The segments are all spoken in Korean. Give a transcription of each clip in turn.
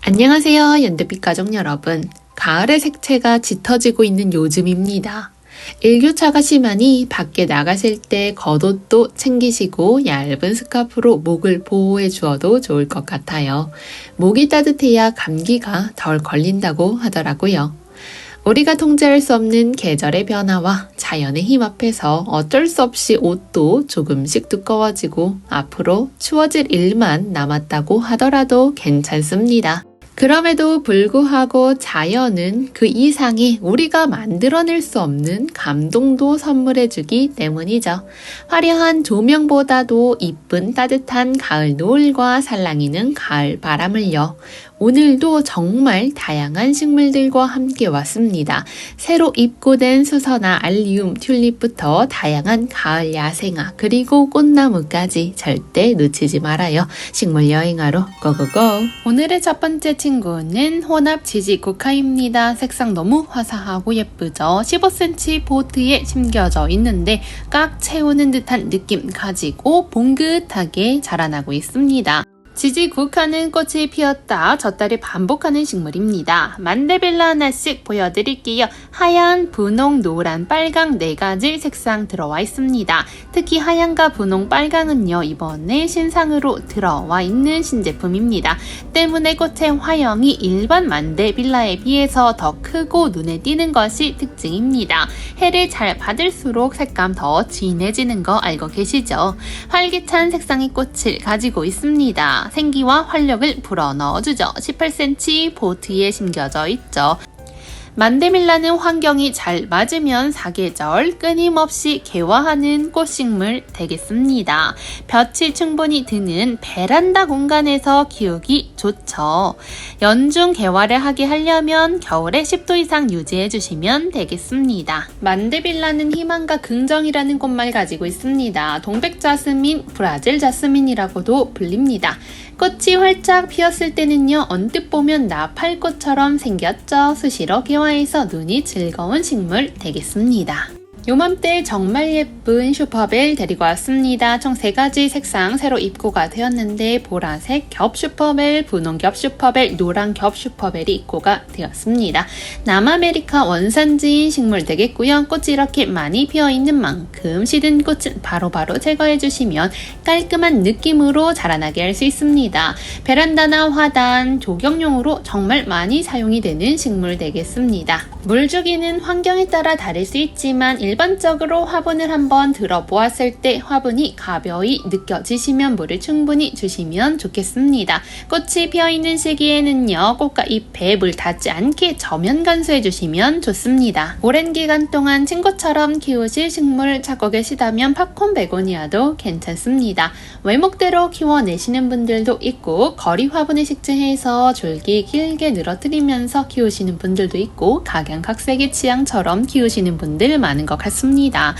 안녕하세요, 연두빛 가족 여러분. 가을의 색채가 짙어지고 있는 요즘입니다. 일교차가 심하니 밖에 나가실 때 겉옷도 챙기시고 얇은 스카프로 목을 보호해 주어도 좋을 것 같아요. 목이 따뜻해야 감기가 덜 걸린다고 하더라고요. 우리가 통제할 수 없는 계절의 변화와 자연의 힘 앞에서 어쩔 수 없이 옷도 조금씩 두꺼워지고 앞으로 추워질 일만 남았다고 하더라도 괜찮습니다. 그럼에도 불구하고 자연은 그 이상의 우리가 만들어낼 수 없는 감동도 선물해주기 때문이죠. 화려한 조명보다도 이쁜 따뜻한 가을 노을과 살랑이는 가을 바람을요. 오늘도 정말 다양한 식물들과 함께 왔습니다. 새로 입고된 수서나 알리움, 튤립부터 다양한 가을 야생화 그리고 꽃나무까지 절대 놓치지 말아요. 식물 여행하러 고고고! 오늘의 첫 번째 친구는 혼합 지지 국화입니다. 색상 너무 화사하고 예쁘죠? 15cm 보트에 심겨져 있는데 꽉 채우는 듯한 느낌 가지고 봉긋하게 자라나고 있습니다. 지지 국화는 꽃이 피었다 졌다를 반복하는 식물입니다. 만데빌라 하나씩 보여드릴게요. 하얀, 분홍, 노란, 빨강 4가지 색상 들어와 있습니다. 특히 하얀과 분홍, 빨강은요 이번에 신상으로 들어와 있는 신제품입니다. 때문에 꽃의 화형이 일반 만데빌라에 비해서 더 크고 눈에 띄는 것이 특징입니다. 해를 잘 받을수록 색감 더 진해지는 거 알고 계시죠? 활기찬 색상의 꽃을 가지고 있습니다. 생기와 활력을 불어넣어주죠. 18cm 보트에 심겨져 있죠. 만데빌라는 환경이 잘 맞으면 사계절 끊임없이 개화하는 꽃식물 되겠습니다. 볕이 충분히 드는 베란다 공간에서 키우기 좋죠. 연중 개화를 하게 하려면 겨울에 10도 이상 유지해 주시면 되겠습니다. 만데빌라는 희망과 긍정이라는 꽃말 가지고 있습니다. 동백자스민, 브라질 자스민이라고도 불립니다. 꽃이 활짝 피었을 때는요 언뜻 보면 나팔꽃처럼 생겼죠. 수시로 개화해서 눈이 즐거운 식물 되겠습니다. 요맘때 정말 예쁜 슈퍼벨 데리고 왔습니다. 총 3가지 색상 새로 입고가 되었는데 보라색 겹 슈퍼벨, 분홍 겹 슈퍼벨, 노란 겹 슈퍼벨이 입고가 되었습니다. 남아메리카 원산지인 식물 되겠고요. 꽃이 이렇게 많이 피어있는 만큼 시든 꽃은 바로바로 제거해주시면 깔끔한 느낌으로 자라나게 할 수 있습니다. 베란다나 화단, 조경용으로 정말 많이 사용이 되는 식물 되겠습니다. 물주기는 환경에 따라 다를 수 있지만 일반적으로 화분을 한번 들어보았을 때 화분이 가벼이 느껴지시면 물을 충분히 주시면 좋겠습니다. 꽃이 피어있는 시기에는요 꽃과 잎에 물 닿지 않게 저면 간수해 주시면 좋습니다. 오랜 기간 동안 친구처럼 키우실 식물 찾고 계시다면 팝콘 베고니아도 괜찮습니다. 외목대로 키워내시는 분들도 있고 거리 화분에 식재해서 줄기 길게 늘어뜨리면서 키우시는 분들도 있고 각양각색의 취향처럼 키우시는 분들 많은 것 같습니다.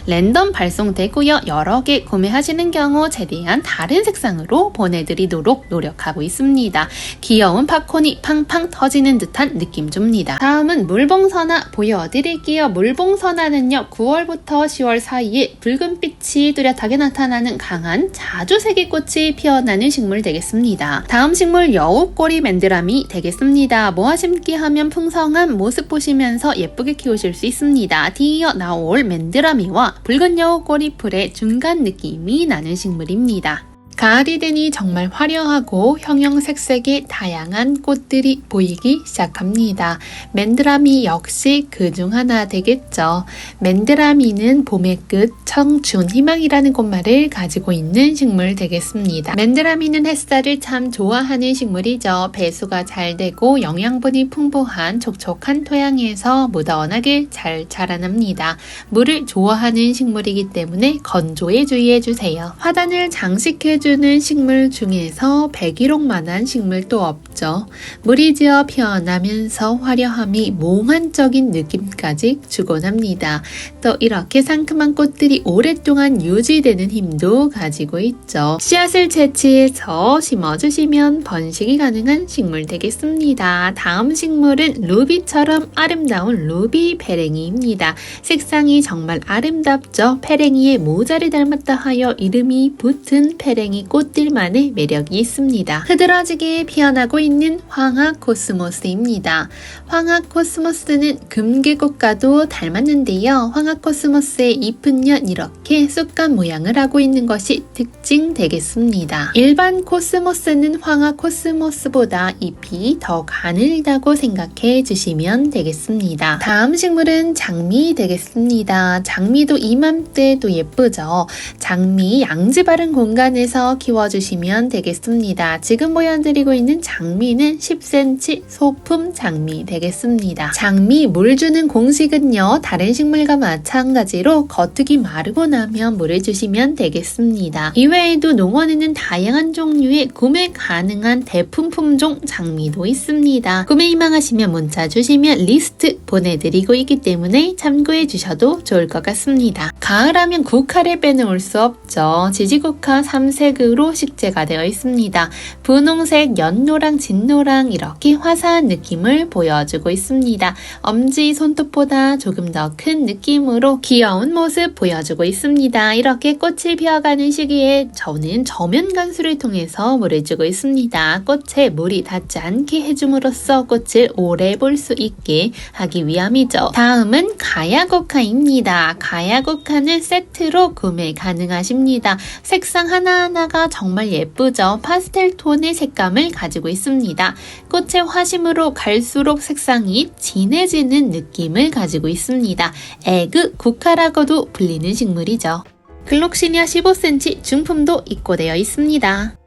랜덤 발송되고요. 여러 개 구매하시는 경우 최대한 다른 색상으로 보내드리도록 노력하고 있습니다. 귀여운 팝콘이 팡팡 터지는 듯한 느낌 줍니다. 다음은 물봉선화 보여드릴게요. 물봉선화는요 9월부터 10월 사이에 붉은빛이 뚜렷하게 나타나는 강한 자주색의 꽃이 피어나는 식물 되겠습니다. 다음 식물 여우꼬리 맨드라미 되겠습니다. 모아 심기 하면 풍성한 모습 보시면서 예쁘게 키우실 수 있습니다. 뒤이어 나올 맨드라미와 붉은 여우꼬리 풀의 중간 느낌이 나는 식물입니다. 가을이 되니 정말 화려하고 형형색색의 다양한 꽃들이 보이기 시작합니다. 맨드라미 역시 그중 하나 되겠죠. 맨드라미는 봄의 끝, 청춘, 희망이라는 꽃말을 가지고 있는 식물 되겠습니다. 맨드라미는 햇살을 참 좋아하는 식물이죠. 배수가 잘 되고 영양분이 풍부한 촉촉한 토양에서 무던하게 잘 자라납니다. 물을 좋아하는 식물이기 때문에 건조에 주의해주세요. 화단을 장식해주는 식물 중에서 백일홍만한 식물도 없죠. 물이 지어 피어나면서 화려함이 몽환적인 느낌까지 주곤 합니다. 또 이렇게 상큼한 꽃들이 오랫동안 유지되는 힘도 가지고 있죠. 씨앗을 채취해서 심어주시면 번식이 가능한 식물 되겠습니다. 다음 식물은 루비처럼 아름다운 루비 페랭이입니다. 색상이 정말 아름답죠. 페랭이의 모자를 닮았다 하여 이름이 붙은 페랭이 다행히 꽃들만의 매력이 있습니다. 흐드러지게 피어나고 있는 황화코스모스입니다. 황화코스모스는 금계꽃과도 닮았는데요. 황화코스모스의 잎은요 이렇게 쑥갓 모양을 하고 있는 것이 특징 되겠습니다. 일반 코스모스는 황화코스모스보다 잎이 더 가늘다고 생각해 주시면 되겠습니다. 다음 식물은 장미 되겠습니다. 장미도 이맘때도 예쁘죠. 장미 양지 바른 공간에서 키워주시면 되겠습니다. 지금 보여드리고 있는 장미는 10cm 소품 장미 되겠습니다. 장미 물 주는 공식은요 다른 식물과 마찬가지로 겉흙이 마르고 나면 물을 주시면 되겠습니다. 이외에도 농원에는 다양한 종류의 구매 가능한 대품 품종 장미도 있습니다. 구매 희망하시면 문자 주시면 리스트 보내드리고 있기 때문에 참고해 주셔도 좋을 것 같습니다. 가을하면 국화를 빼놓을 수 없죠. 지지국화 3색으로 식재가 되어 있습니다. 분홍색, 연노랑, 진노랑 이렇게 화사한 느낌을 보여주고 있습니다. 엄지 손톱보다 조금 더 큰 느낌으로 귀여운 모습 보여주고 있습니다. 이렇게 꽃이 피어가는 시기에 저는 저면 관수를 통해서 물을 주고 있습니다. 꽃에 물이 닿지 않게 해줌으로써 꽃을 오래 볼 수 있게 하기 위함이죠. 다음은 가야국화입니다. 가야국화는 세트로 구매 가능하십니다. 색상 하나하나가 정말 예쁘죠. 파스텔 톤의 색감을 가지고 있습니다. 꽃의 화심으로 갈수록 색상이 진해지는 느낌을 가지고 있습니다. 에그 국화라고도 불리는 식물이죠. 글록시니아 15cm 중품도 입고되어 있습니다.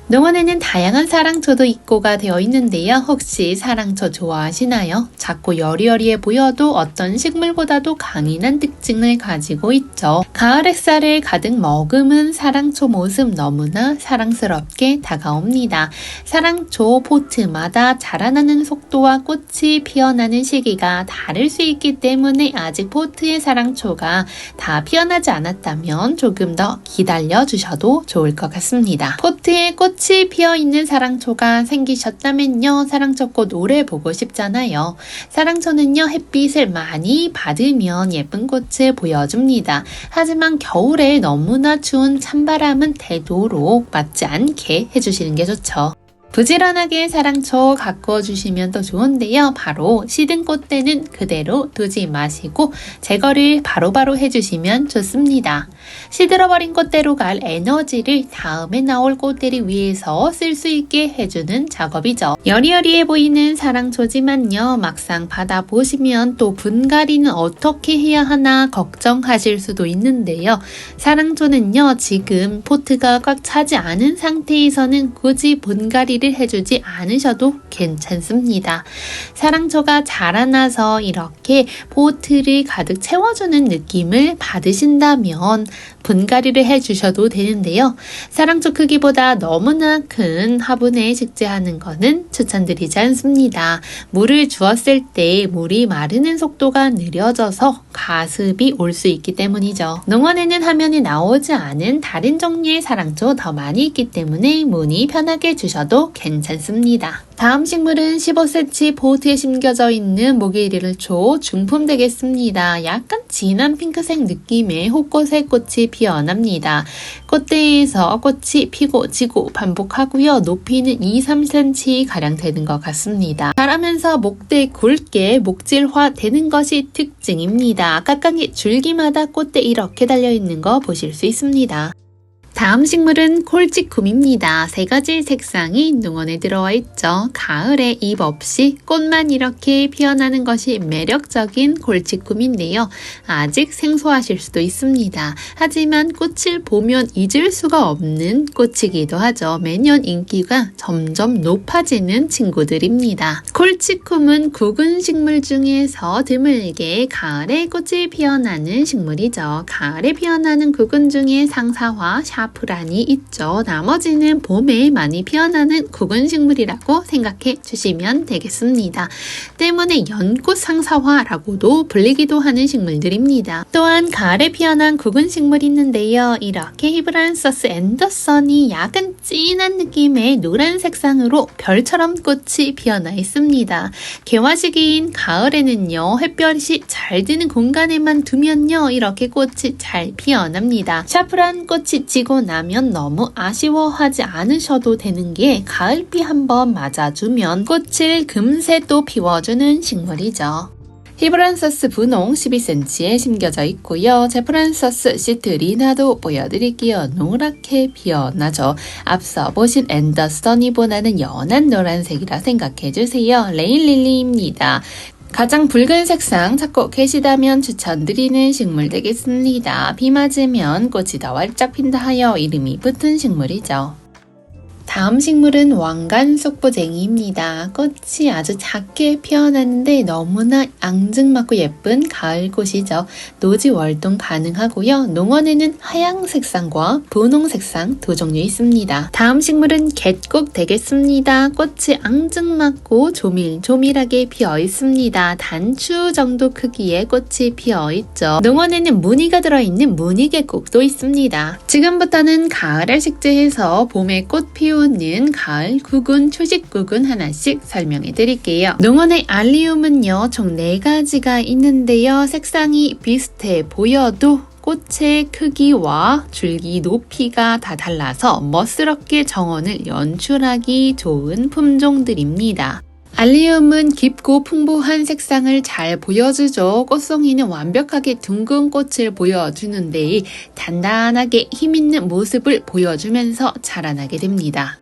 농원에는 다양한 사랑초도 입고가 되어 있는데요. 혹시 사랑초 좋아하시나요? 작고 여리여리해 보여도 어떤 식물보다도 강인한 특징을 가지고 있죠. 가을 햇살을 가득 머금은 사랑초 모습 너무나 사랑스럽게 다가옵니다. 사랑초 포트마다 자라나는 속도와 꽃이 피어나는 시기가 다를 수 있기 때문에 아직 포트의 사랑초가 다 피어나지 않았다면 조금 더 기다려 주셔도 좋을 것 같습니다. 포트에 꽃이 피어있는 사랑초가 생기셨다면요. 사랑초꽃 오래 보고 싶잖아요. 사랑초는요. 햇빛을 많이 받으면 예쁜 꽃을 보여줍니다. 하지만 겨울에 너무나 추운 찬바람은 되도록 맞지 않게 해주시는 게 좋죠. 부지런하게 사랑초 가꾸어 주시면 더 좋은데요. 바로 시든 꽃대는 그대로 두지 마시고 제거를 바로바로 해주시면 좋습니다. 시들어버린 꽃대로 갈 에너지를 다음에 나올 꽃대를 위해서 쓸 수 있게 해주는 작업이죠. 여리여리해 보이는 사랑초지만요. 막상 받아보시면 또 분갈이는 어떻게 해야 하나 걱정하실 수도 있는데요. 사랑초는요. 지금 포트가 꽉 차지 않은 상태에서는 굳이 분갈이를 해주지 않으셔도 괜찮습니다. 사랑초가 자라나서 이렇게 포트를 가득 채워주는 느낌을 받으신다면 분갈이를 해주셔도 되는데요. 사랑초 크기보다 너무나 큰 화분에 식재하는 것은 추천드리지 않습니다. 물을 주었을 때 물이 마르는 속도가 느려져서 가습이 올 수 있기 때문이죠. 농원에는 화면에 나오지 않은 다른 종류의 사랑초 더 많이 있기 때문에 문의 편하게 주셔도 괜찮습니다. 다음 식물은 15cm 포트에 심겨져 있는 모기리를초 중품 되겠습니다. 약간 진한 핑크색 느낌의 호꽃의 꽃이 피어납니다. 꽃대에서 꽃이 피고 지고 반복하고요. 높이는 2-3cm 가량 되는 것 같습니다. 자라면서 목대 굵게 목질화 되는 것이 특징입니다. 각각의 줄기마다 꽃대 이렇게 달려있는 거 보실 수 있습니다. 다음 식물은 콜찌쿰입니다. 3가지 색상이 농원에 들어와 있죠. 가을에 잎 없이 꽃만 이렇게 피어나는 것이 매력적인 콜찌쿰인데요. 아직 생소하실 수도 있습니다. 하지만 꽃을 보면 잊을 수가 없는 꽃이기도 하죠. 매년 인기가 점점 높아지는 친구들입니다. 콜찌쿰은 구근 식물 중에서 드물게 가을에 꽃이 피어나는 식물이죠. 가을에 피어나는 구근 중에 상사화, 샤프란이 있죠. 나머지는 봄에 많이 피어나는 구근 식물이라고 생각해 주시면 되겠습니다. 때문에 연꽃 상사화라고도 불리기도 하는 식물들입니다. 또한 가을에 피어난 구근 식물이 있는데요. 이렇게 히브란서스 앤더슨이 약간 진한 느낌의 노란 색상으로 별처럼 꽃이 피어나 있습니다. 개화 시기인 가을에는요. 햇볕이 잘 드는 공간에만 두면요. 이렇게 꽃이 잘 피어납니다. 샤프란 꽃이 지고 지나고 나면 너무 아쉬워하지 않으셔도 되는 게 가을비 한번 맞아주면 꽃을 금세 또 피워주는 식물이죠. 히브란서스 분홍 12cm에 심겨져 있고요. 제프란서스 시트리나도 보여드릴게요. 노랗게 피어나죠. 앞서 보신 앤더스턴이보다는 연한 노란색이라 생각해주세요. 레인릴리입니다. 가장 붉은 색상 찾고 계시다면 추천드리는 식물 되겠습니다. 비 맞으면 꽃이 더 활짝 핀다 하여 이름이 붙은 식물이죠. 다음 식물은 왕관 속보쟁이입니다. 꽃이 아주 작게 피어나는데 너무나 앙증맞고 예쁜 가을 꽃이죠. 노지 월동 가능하고요. 농원에는 하양 색상과 분홍 색상 두 종류 있습니다. 다음 식물은 갯국 되겠습니다. 꽃이 앙증맞고 조밀조밀하게 피어 있습니다. 단추 정도 크기의 꽃이 피어 있죠. 농원에는 무늬가 들어있는 무늬갯국도 있습니다. 지금부터는 가을을 식재해서 봄에 꽃 피우는 가을 구근, 초식 구근 하나씩 설명해 드릴게요. 농원의 알리움은요, 총 4가지가 있는데요. 색상이 비슷해 보여도 꽃의 크기와 줄기 높이가 다 달라서 멋스럽게 정원을 연출하기 좋은 품종들입니다. 알리움은 깊고 풍부한 색상을 잘 보여주죠. 꽃송이는 완벽하게 둥근 꽃을 보여주는데 단단하게 힘있는 모습을 보여주면서 자라나게 됩니다.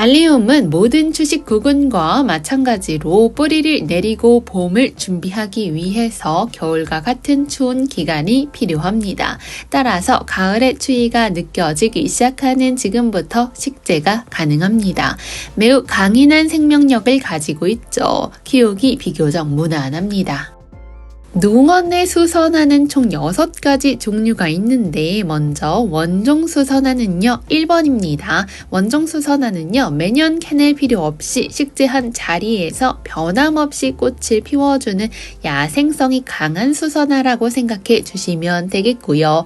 알리움은 모든 주식 구근과 마찬가지로 뿌리를 내리고 봄을 준비하기 위해서 겨울과 같은 추운 기간이 필요합니다. 따라서 가을의 추위가 느껴지기 시작하는 지금부터 식재가 가능합니다. 매우 강인한 생명력을 가지고 있죠. 키우기 비교적 무난합니다. 농원에 수선화는 총 6가지 종류가 있는데 먼저 원종 수선화는요 1번입니다. 원종 수선화는요 매년 캐낼 필요 없이 식재한 자리에서 변함없이 꽃을 피워주는 야생성이 강한 수선화라고 생각해 주시면 되겠고요.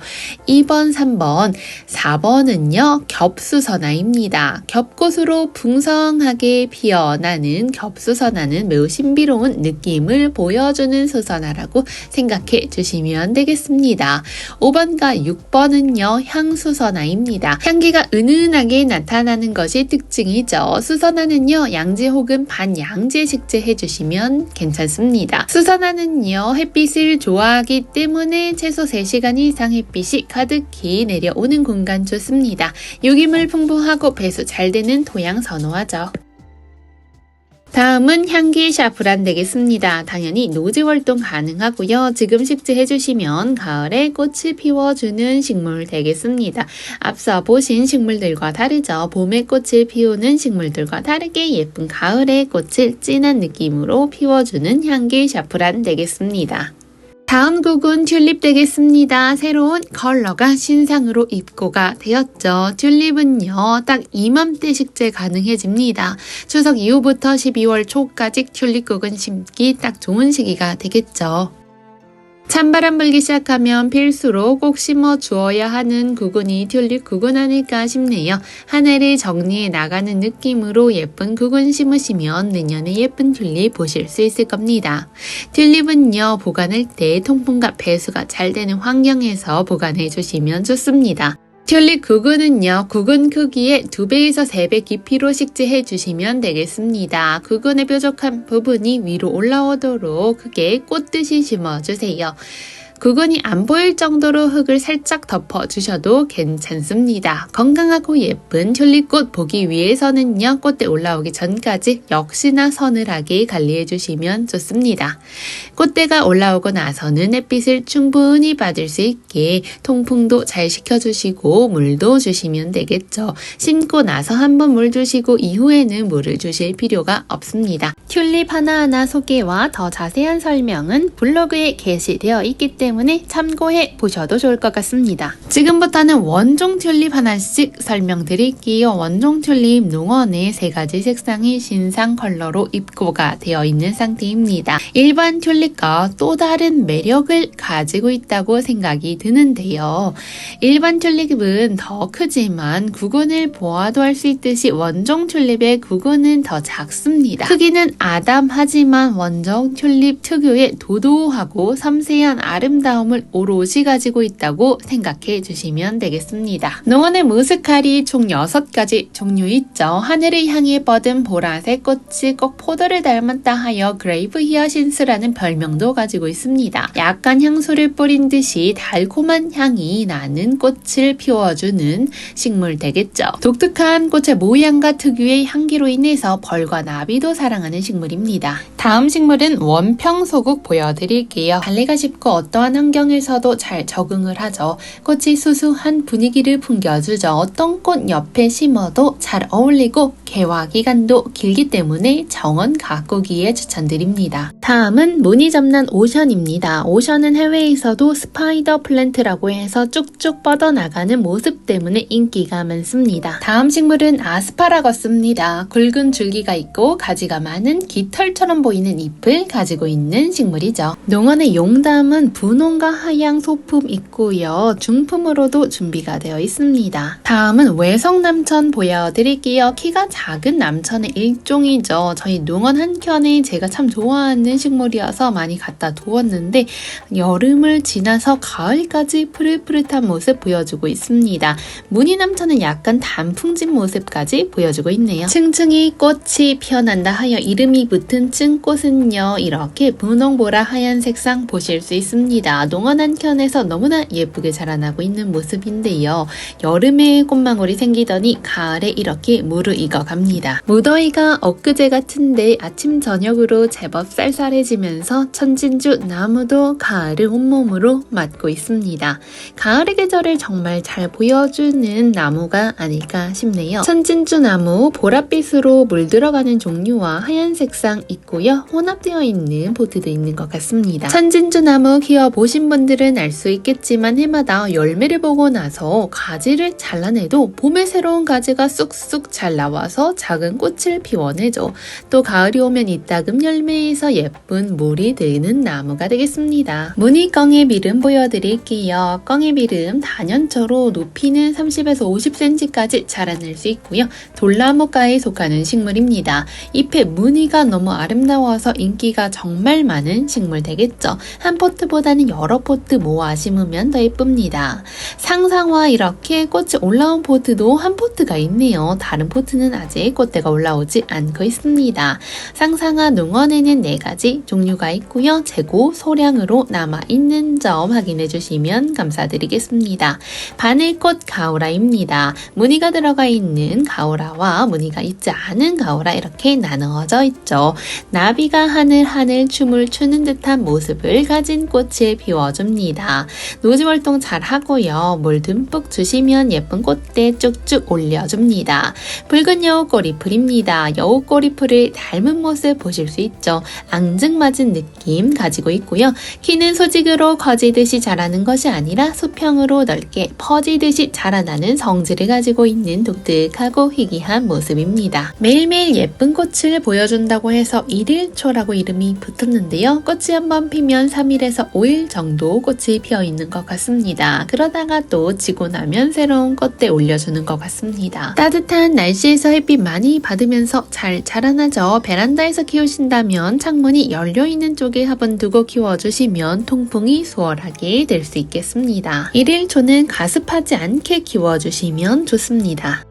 2번, 3번, 4번은요 겹수선화입니다. 겹꽃으로 풍성하게 피어나는 겹수선화는 매우 신비로운 느낌을 보여주는 수선화라고 생각해 주시면 되겠습니다. 5번과 6번은요 향수선화입니다. 향기가 은은하게 나타나는 것이 특징이죠. 수선화는요 양재 혹은 반양재 식재해 주시면 괜찮습니다. 수선화는요 햇빛을 좋아하기 때문에 최소 3시간 이상 햇빛이 가득히 내려오는 공간 좋습니다. 유기물 풍부하고 배수 잘 되는 토양 선호하죠. 다음은 향기 샤프란 되겠습니다. 당연히 노지 활동 가능하고요. 지금 식재해 주시면 가을에 꽃을 피워주는 식물 되겠습니다. 앞서 보신 식물들과 다르죠. 봄에 꽃을 피우는 식물들과 다르게 예쁜 가을의 꽃을 진한 느낌으로 피워주는 향기 샤프란 되겠습니다. 다음 곡은 튤립 되겠습니다. 새로운 컬러가 신상으로 입고가 되었죠. 튤립은요 딱 이맘때 식재 가능해집니다. 추석 이후부터 12월 초까지 튤립국은 심기 딱 좋은 시기가 되겠죠. 찬바람 불기 시작하면 필수로 꼭 심어 주어야 하는 구근이 튤립 구근 아닐까 싶네요. 한 해를 정리해 나가는 느낌으로 예쁜 구근 심으시면 내년에 예쁜 튤립 보실 수 있을 겁니다. 튤립은요 보관할 때 통풍과 배수가 잘 되는 환경에서 보관해 주시면 좋습니다. 튤립 구근은요, 구근 크기의 2배에서 3배 깊이로 식재해 주시면 되겠습니다. 구근의 뾰족한 부분이 위로 올라오도록 크게 꽂듯이 심어주세요. 구근이 안 보일 정도로 흙을 살짝 덮어주셔도 괜찮습니다. 건강하고 예쁜 튤립꽃 보기 위해서는요, 꽃대 올라오기 전까지 역시나 서늘하게 관리해주시면 좋습니다. 꽃대가 올라오고 나서는 햇빛을 충분히 받을 수 있게 통풍도 잘 시켜주시고 물도 주시면 되겠죠. 심고 나서 한번 물 주시고 이후에는 물을 주실 필요가 없습니다. 튤립 하나하나 소개와 더 자세한 설명은 블로그에 게시되어 있기 때문에 참고해 보셔도 좋을 것 같습니다. 지금부터는 원종 튤립 하나씩 설명드릴게요. 원종 튤립 농원에 3가지 색상이 신상 컬러로 입고가 되어 있는 상태입니다. 일반 튤립과 또 다른 매력을 가지고 있다고 생각이 드는데요. 일반 튤립은 더 크지만 구근을 보아도 할 수 있듯이 원종 튤립의 구근은 더 작습니다. 크기는 아담하지만 원종 튤립 특유의 도도하고 섬세한 아름 아름다움을 오롯이 가지고 있다고 생각해 주시면 되겠습니다. 농원의 무스칼이 총 6가지 종류 있죠. 하늘을 향해 뻗은 보라색 꽃이 꼭 포도를 닮았다 하여 그레이브 히아신스라는 별명도 가지고 있습니다. 약간 향수를 뿌린 듯이 달콤한 향이 나는 꽃을 피워주는 식물 되겠죠. 독특한 꽃의 모양과 특유의 향기로 인해서 벌과 나비도 사랑하는 식물입니다. 다음 식물은 원평소국 보여드릴게요. 관리가 쉽고 어떠한 환경에서도 잘 적응을 하죠. 꽃이 수수한 분위기를 풍겨주죠. 어떤 꽃 옆에 심어도 잘 어울리고 개화 기간도 길기 때문에 정원 가꾸기에 추천드립니다. 다음은 무늬 점난 오션입니다. 오션은 해외에서도 스파이더 플랜트라고 해서 쭉쭉 뻗어나가는 모습 때문에 인기가 많습니다. 다음 식물은 아스파라거스입니다. 굵은 줄기가 있고 가지가 많은 깃털처럼 보이는 잎을 가지고 있는 식물이죠. 농원의 용담은 분홍과 하양 소품 있고요. 중품으로도 준비가 되어 있습니다. 다음은 외성남천 보여드릴게요. 키가 작은 남천의 일종이죠. 저희 농원 한켠에 제가 참 좋아하는 식물이어서 많이 갖다 두었는데 여름을 지나서 가을까지 푸릇푸릇한 모습 보여주고 있습니다. 무늬 남천은 약간 단풍진 모습까지 보여주고 있네요. 층층이 꽃이 피어난다 하여 이름이 붙은 층꽃은요, 이렇게 분홍보라 하얀 색상 보실 수 있습니다. 농원 한켠에서 너무나 예쁘게 자라나고 있는 모습인데요. 여름에 꽃망울이 생기더니 가을에 이렇게 무르익어 갑니다. 무더위가 엊그제 같은데 아침 저녁으로 제법 쌀쌀해지면서 천진주 나무도 가을을 온몸으로 맞고 있습니다. 가을의 계절을 정말 잘 보여주는 나무가 아닐까 싶네요. 천진주 나무 보랏빛으로 물들어가는 종류와 하얀 색상 있고요. 혼합되어 있는 포트도 있는 것 같습니다. 천진주 나무 키워보신 분들은 알 수 있겠지만 해마다 열매를 보고 나서 가지를 잘라내도 봄에 새로운 가지가 쑥쑥 잘 나와서 작은 꽃을 피워내죠. 또 가을이 오면 이따금 열매에서 예쁜 물이 드는 나무가 되겠습니다. 무늬 껑애밀음 보여드릴게요. 껑애밀음 단연초로 높이는 30에서 50cm까지 자라날 수 있고요. 돌나무과에 속하는 식물입니다. 잎의 무늬가 너무 아름다워서 인기가 정말 많은 식물 되겠죠. 한 포트보다는 여러 포트 모아 심으면 더 예쁩니다. 상상화 이렇게 꽃이 올라온 포트도 한 포트가 있네요. 다른 포트는 아직 꽃대가 올라오지 않고 있습니다. 상상화 농원에는 4가지 종류가 있고요. 재고 소량으로 남아있는 점 확인해 주시면 감사드리겠습니다. 바늘꽃 가오라입니다. 무늬가 들어가 있는 가오라와 무늬가 있지 않은 가오라 이렇게 나누어져 있죠. 나비가 하늘하늘 춤을 추는 듯한 모습을 가진 꽃을 피워줍니다. 노지 활동 잘 하고요. 물 듬뿍 주시면 예쁜 꽃대 쭉쭉 올려줍니다. 붉은 여우꼬리풀입니다. 여우꼬리풀을 닮은 모습 보실 수 있죠. 앙증맞은 느낌 가지고 있고요. 키는 소직으로 커지듯이 자라는 것이 아니라 수평으로 넓게 퍼지듯이 자라나는 성질을 가지고 있는 독특하고 희귀한 모습입니다. 매일매일 예쁜 꽃을 보여준다고 해서 1일초라고 이름이 붙었는데요. 꽃이 한번 피면 3일에서 5일 정도 꽃이 피어 있는 것 같습니다. 그러다가 또 지고 나면 새로운 꽃대 올려주는 것 같습니다. 따뜻한 날씨에서 햇빛 많이 받으면서 잘 자라나죠. 베란다에서 키우신다면 창문이 열려있는 쪽에 화분 두고 키워주시면 통풍이 수월하게 될 수 있겠습니다. 1일초는 가습하지 않게 키워주시면 좋습니다.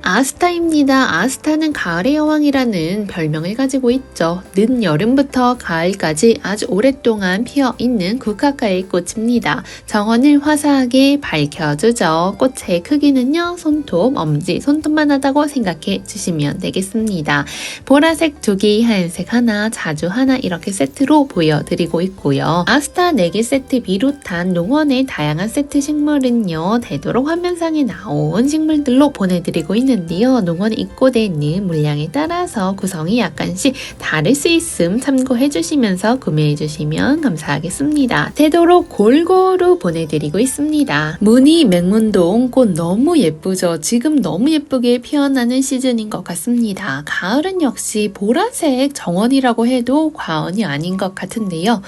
아스타입니다. 아스타는 가을의 여왕이라는 별명을 가지고 있죠. 늦여름부터 가을까지 아주 오랫동안 피어있는 국화과의 꽃입니다. 정원을 화사하게 밝혀주죠. 꽃의 크기는요, 손톱, 엄지, 손톱만 하다고 생각해 주시면 되겠습니다. 보라색 2개, 하얀색 하나, 자주 하나 이렇게 세트로 보여드리고 있고요. 아스타 4개 세트 비롯한 농원의 다양한 세트 식물은요, 되도록 화면상에 나온 식물들로 보내드리고 있는데요. 농원에 입고되어 있는 물량에 따라서 구성이 약간씩 다를 수 있음 참고해 주시면서 구매해 주시면 감사하겠습니다. 되도록 골고루 보내드리고 있습니다. 무늬 맹문동 꽃 너무 예쁘죠? 지금 너무 예쁘게 피어나는 시즌인 것 같습니다. 가을은 역시 보라색 정원이라고 해도 과언이 아닌 것 같은데요.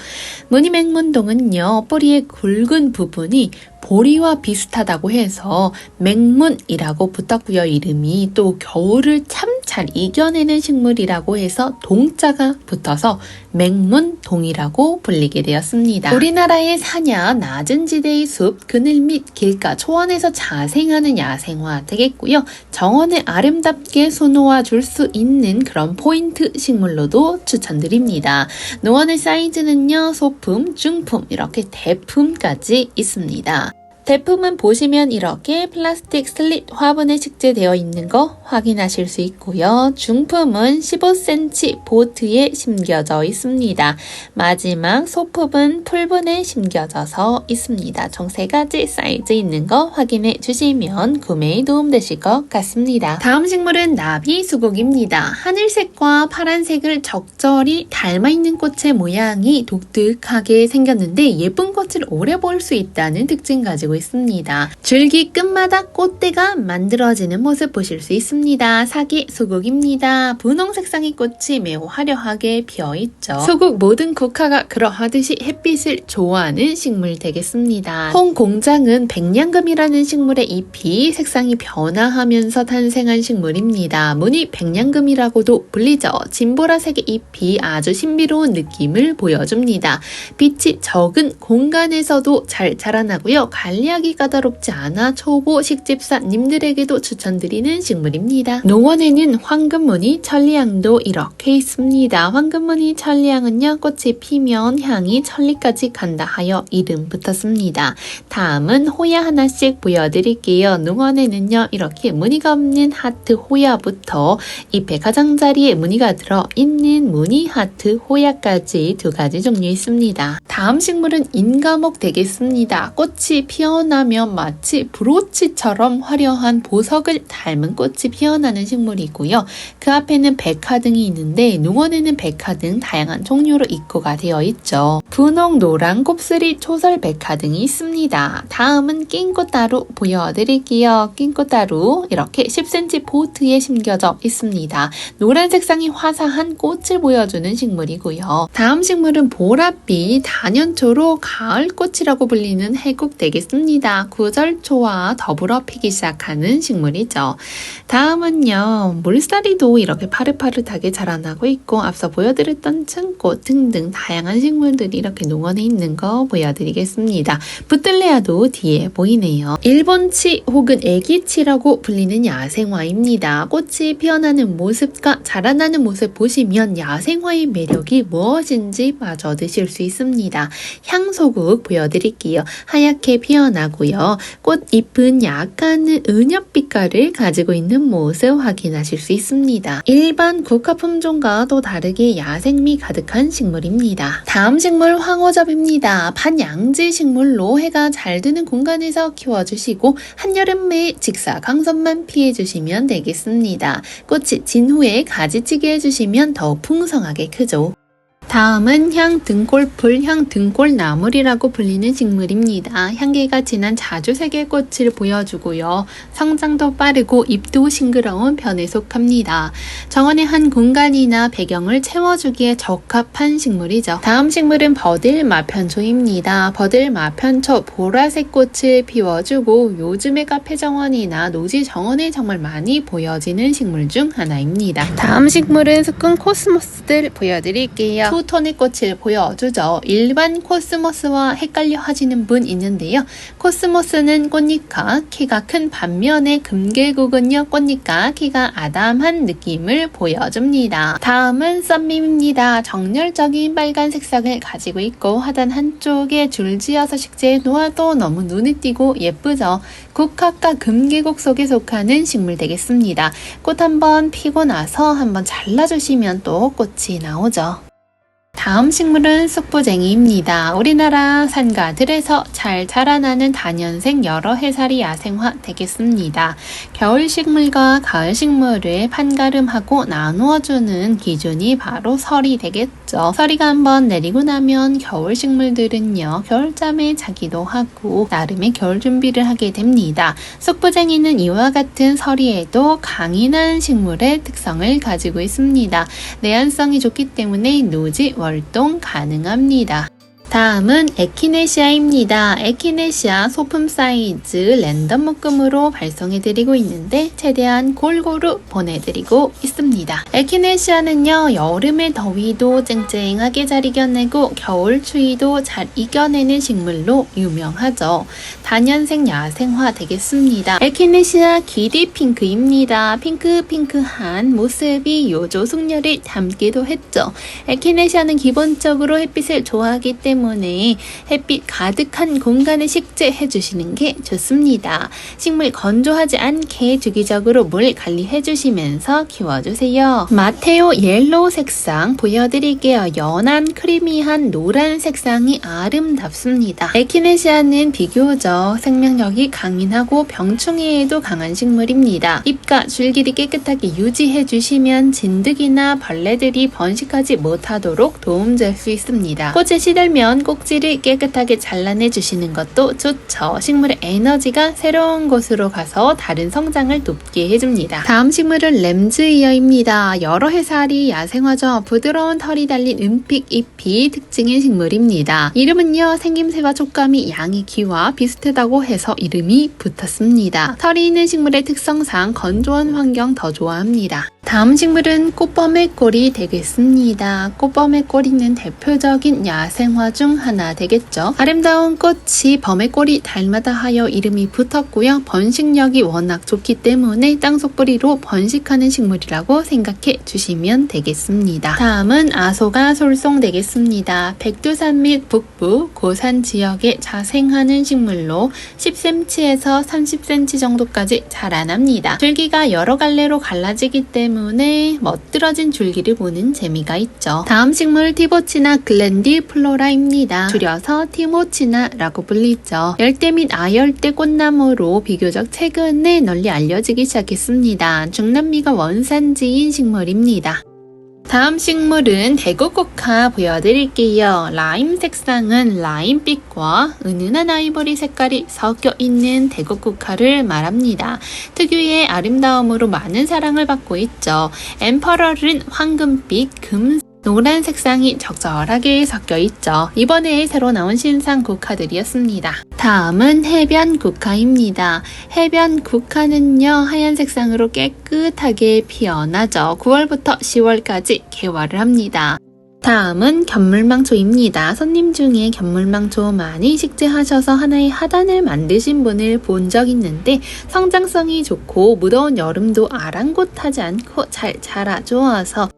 무늬 맹문동은요, 뿌리의 굵은 부분이 보리와 비슷하다고 해서 맹문이라고 붙었고요. 이름이 또 겨울을 참 잘 이겨내는 식물이라고 해서 동자가 붙어서 맹문동이라고 불리게 되었습니다. 우리나라에 사냐 낮은 지대의 숲, 그늘 및 길가, 초원에서 자생하는 야생화 되겠고요. 정원을 아름답게 수놓아 줄 수 있는 그런 포인트 식물로도 추천드립니다. 노원의 사이즈는요, 소품, 중품, 이렇게 대품까지 있습니다. 대품은 보시면 이렇게 플라스틱 슬릿 화분에 식재되어 있는 거 확인하실 수 있고요. 중품은 15cm 보트에 심겨져 있습니다. 마지막 소품은 풀분에 심겨져서 있습니다. 총 3가지 사이즈 있는 거 확인해 주시면 구매에 도움되실 것 같습니다. 다음 식물은 나비수국입니다. 하늘색과 파란색을 적절히 닮아있는 꽃의 모양이 독특하게 생겼는데 예쁜 꽃을 오래 볼 수 있다는 특징 가지고 있습니다. 줄기 끝마다 꽃대가 만들어지는 모습 보실 수 있습니다. 사기수국입니다. 분홍 색상의 꽃이 매우 화려하게 피어있죠. 수국 모든 국화가 그러하듯이 햇빛을 좋아하는 식물 되겠습니다. 홍공장은 백냥금이라는 식물의 잎이 색상이 변화하면서 탄생한 식물입니다. 무늬 백냥금이라고도 불리죠. 진보라색의 잎이 아주 신비로운 느낌을 보여줍니다. 빛이 적은 공간에서도 잘 자라나고요. 관리하기 까다롭지 않아 초보 식집사님들에게도 추천드리는 식물입니다. 농원에는 황금무늬 천리향도 이렇게 있습니다. 황금무늬 천리향은요, 꽃이 피면 향이 천리까지 간다 하여 이름 붙었습니다. 다음은 호야 하나씩 보여드릴게요. 농원에는요, 이렇게 무늬가 없는 하트 호야부터 잎의 가장자리에 무늬가 들어있는 무늬 하트 호야까지 2가지 종류 있습니다. 다음 식물은 인가목 되겠습니다. 꽃이 피어나면 마치 브로치처럼 화려한 보석을 닮은 꽃이 피어나는 식물이고요. 그 앞에는 백화등이 있는데 농원에는 백화등 다양한 종류로 입고가 되어 있죠. 분홍, 노랑, 곱슬이, 초설 백화등이 있습니다. 다음은 낑꽃다루 보여드릴게요. 낑꽃다루 이렇게 10cm 보트에 심겨져 있습니다. 노란 색상이 화사한 꽃을 보여주는 식물이고요. 다음 식물은 보랏빛 단연초로 가을꽃이라고 불리는 해국 되겠습니다. 구절초와 더불어 피기 시작하는 식물이죠. 다음은요, 물사리도 이렇게 파릇파릇하게 자라나고 있고 앞서 보여드렸던 층꽃 등등 다양한 식물들이 이렇게 농원에 있는 거 보여드리겠습니다. 부틀레아도 뒤에 보이네요. 일본치 혹은 애기치라고 불리는 야생화입니다. 꽃이 피어나는 모습과 자라나는 모습 보시면 야생화의 매력이 무엇인지 마저 드실 수 있습니다. 향소국 보여드릴게요. 하얗게 피어나고요. 꽃잎은 약간은 은엽빛깔을 가지고 있는 모습 확인하실 수 있습니다. 일반 국화 품종과 또 다르게 야생미 가득한 식물입니다. 다음 식물 황호접입니다. 반양지 식물로 해가 잘 드는 공간에서 키워주시고 한여름에 직사광선만 피해주시면 되겠습니다. 꽃이 진 후에 가지치기 해주시면 더욱 풍성하게 크죠. 다음은 향등골풀, 향등골나물이라고 불리는 식물입니다. 향기가 진한 자주색의 꽃을 보여주고요. 성장도 빠르고 잎도 싱그러운 편에 속합니다. 정원의 한 공간이나 배경을 채워주기에 적합한 식물이죠. 다음 식물은 버들마편초입니다. 버들마편초 보라색 꽃을 피워주고 요즘의 카페 정원이나 노지 정원에 정말 많이 보여지는 식물 중 하나입니다. 다음 식물은 스꾼 코스모스들 보여드릴게요. 투톤의 꽃을 보여주죠. 일반 코스모스와 헷갈려 하시는 분 있는데요. 코스모스는 꽃잎과 키가 큰 반면에 금계국은요, 꽃잎과 키가 아담한 느낌을 보여줍니다. 다음은 썬빔입니다. 정열적인 빨간 색상을 가지고 있고 하단 한쪽에 줄지어서 식재해 놓아도 너무 눈에 띄고 예쁘죠. 국화과 금계국 속에 속하는 식물 되겠습니다. 꽃 한번 피고 나서 한번 잘라주시면 또 꽃이 나오죠. 다음 식물은 쑥부쟁이입니다. 우리나라 산가들에서 잘 자라나는 다년생 여러 해살이 야생화 되겠습니다. 겨울 식물과 가을 식물을 판가름하고 나누어주는 기준이 바로 설이 되겠죠. 서리가 한번 내리고 나면 겨울 식물들은요, 겨울잠에 자기도 하고 나름의 겨울 준비를 하게 됩니다. 쑥부쟁이는 이와 같은 서리에도 강인한 식물의 특성을 가지고 있습니다. 내한성이 좋기 때문에 노지 월동 가능합니다. 다음은 에키네시아입니다. 에키네시아 소품 사이즈 랜덤 묶음으로 발송해드리고 있는데 최대한 골고루 보내드리고 있습니다. 에키네시아는요, 여름의 더위도 쨍쨍하게 잘 이겨내고 겨울 추위도 잘 이겨내는 식물로 유명하죠. 다년생 야생화 되겠습니다. 에키네시아 기리 핑크입니다. 핑크핑크한 모습이 요조 숙녀를 닮기도 했죠. 에키네시아는 기본적으로 햇빛을 좋아하기 때문에 햇빛 가득한 공간에 식재해 주시는 게 좋습니다. 식물 건조하지 않게 주기적으로 물 관리해 주시면서 키워주세요. 마테오 옐로우 색상 보여드릴게요. 연한 크리미한 노란 색상이 아름답습니다. 에키네시아는 비교적 생명력이 강인하고 병충해에도 강한 식물입니다. 잎과 줄기를 깨끗하게 유지해 주시면 진드기나 벌레들이 번식하지 못하도록 도움될 수 있습니다. 꽃에 시들면 꼭지를 깨끗하게 잘라내 주시는 것도 좋죠. 식물의 에너지가 새로운 곳으로 가서 다른 성장을 돕게 해줍니다. 다음 식물은 램즈이어입니다. 여러 해살이 야생화죠. 부드러운 털이 달린 은빛 잎이 특징인 식물입니다. 이름은요, 생김새와 촉감이 양의 귀와 비슷하다고 해서 이름이 붙었습니다. 털이 있는 식물의 특성상 건조한 환경 더 좋아합니다. 다음 식물은 꽃범의꼬리 되겠습니다. 꽃범의꼬리는 대표적인 야생화 중 하나 되겠죠. 아름다운 꽃이 범의꼬리 닮았다 하여 이름이 붙었고요. 번식력이 워낙 좋기 때문에 땅속 뿌리로 번식하는 식물이라고 생각해 주시면 되겠습니다. 다음은 아소가 솔송 되겠습니다. 백두산 및 북부, 고산 지역에 자생하는 식물로 10cm에서 30cm 정도까지 자라납니다. 줄기가 여러 갈래로 갈라지기 때문에 멋들어진 줄기를 보는 재미가 있죠. 다음 식물 티보치나 글랜디플로라입니다. 줄여서 티모치나라고 불리죠. 열대 및 아열대 꽃나무로 비교적 최근에 널리 알려지기 시작했습니다. 중남미가 원산지인 식물입니다. 다음 식물은 대구국화 보여드릴게요. 라임 색상은 라임빛과 은은한 아이보리 색깔이 섞여 있는 대구국화를 말합니다. 특유의 아름다움으로 많은 사랑을 받고 있죠. 엠퍼럴은 황금빛, 노란 색상이 적절하게 섞여 있죠. 이번에 새로 나온 신상 국화들이었습니다. 다음은 해변 국화입니다. 해변 국화는요, 하얀 색상으로 깨끗하게 피어나죠. 9월부터 10월까지 개화를 합니다. 다음은 견물망초입니다. 손님 중에 견물망초 많이 식재하셔서 하나의 하단을 만드신 분을 본 적 있는데 성장성이 좋고 무더운 여름도 아랑곳하지 않고 잘 자라주어서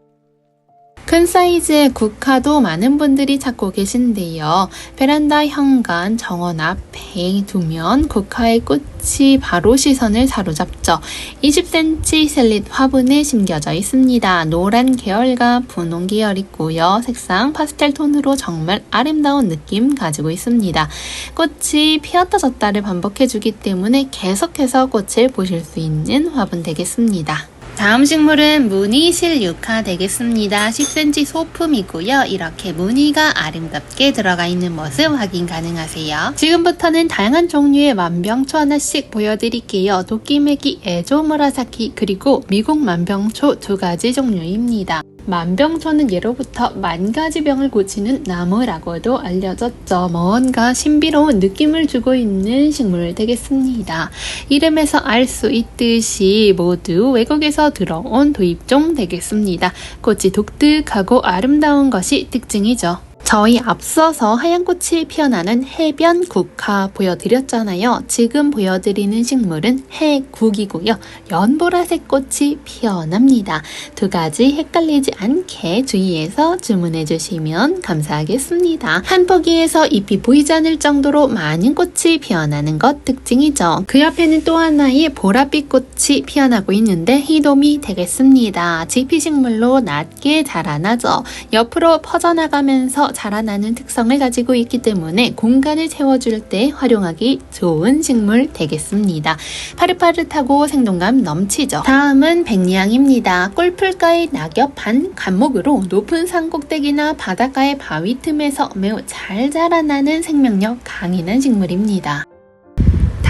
큰 사이즈의 국화도 많은 분들이 찾고 계신데요. 베란다 현관 정원 앞에 두면 국화의 꽃이 바로 시선을 사로잡죠. 20cm 셀릿 화분에 심겨져 있습니다. 노란 계열과 분홍 계열이고요. 색상 파스텔 톤으로 정말 아름다운 느낌 가지고 있습니다. 꽃이 피었다 졌다를 반복해주기 때문에 계속해서 꽃을 보실 수 있는 화분 되겠습니다. 다음 식물은 무늬실 유카 되겠습니다. 10cm 소품이고요. 이렇게 무늬가 아름답게 들어가 있는 모습 확인 가능하세요. 지금부터는 다양한 종류의 만병초 하나씩 보여드릴게요. 도끼매기, 에조무라사키, 그리고 미국 만병초 두 가지 종류입니다. 만병초는 예로부터 만가지 병을 고치는 나무라고도 알려졌죠. 뭔가 신비로운 느낌을 주고 있는 식물 되겠습니다. 이름에서 알 수 있듯이 모두 외국에서 들어온 도입종 되겠습니다. 꽃이 독특하고 아름다운 것이 특징이죠. 저희 앞서서 하얀 꽃이 피어나는 해변 국화 보여드렸잖아요. 지금 보여드리는 식물은 해국이고요. 연보라색 꽃이 피어납니다. 두 가지 헷갈리지 않게 주의해서 주문해 주시면 감사하겠습니다. 한 포기에서 잎이 보이지 않을 정도로 많은 꽃이 피어나는 것 특징이죠. 그 옆에는 또 하나의 보랏빛 꽃이 피어나고 있는데 희돔이 되겠습니다. 지피식물로 낮게 자라나죠. 옆으로 퍼져나가면서 자라나는 특성을 가지고 있기 때문에 공간을 채워줄 때 활용하기 좋은 식물 되겠습니다. 파릇파릇하고 생동감 넘치죠. 다음은 백리향입니다. 꿀풀가의 낙엽한 감목으로 높은 산 꼭대기나 바닷가의 바위 틈에서 매우 잘 자라나는 생명력 강인한 식물입니다.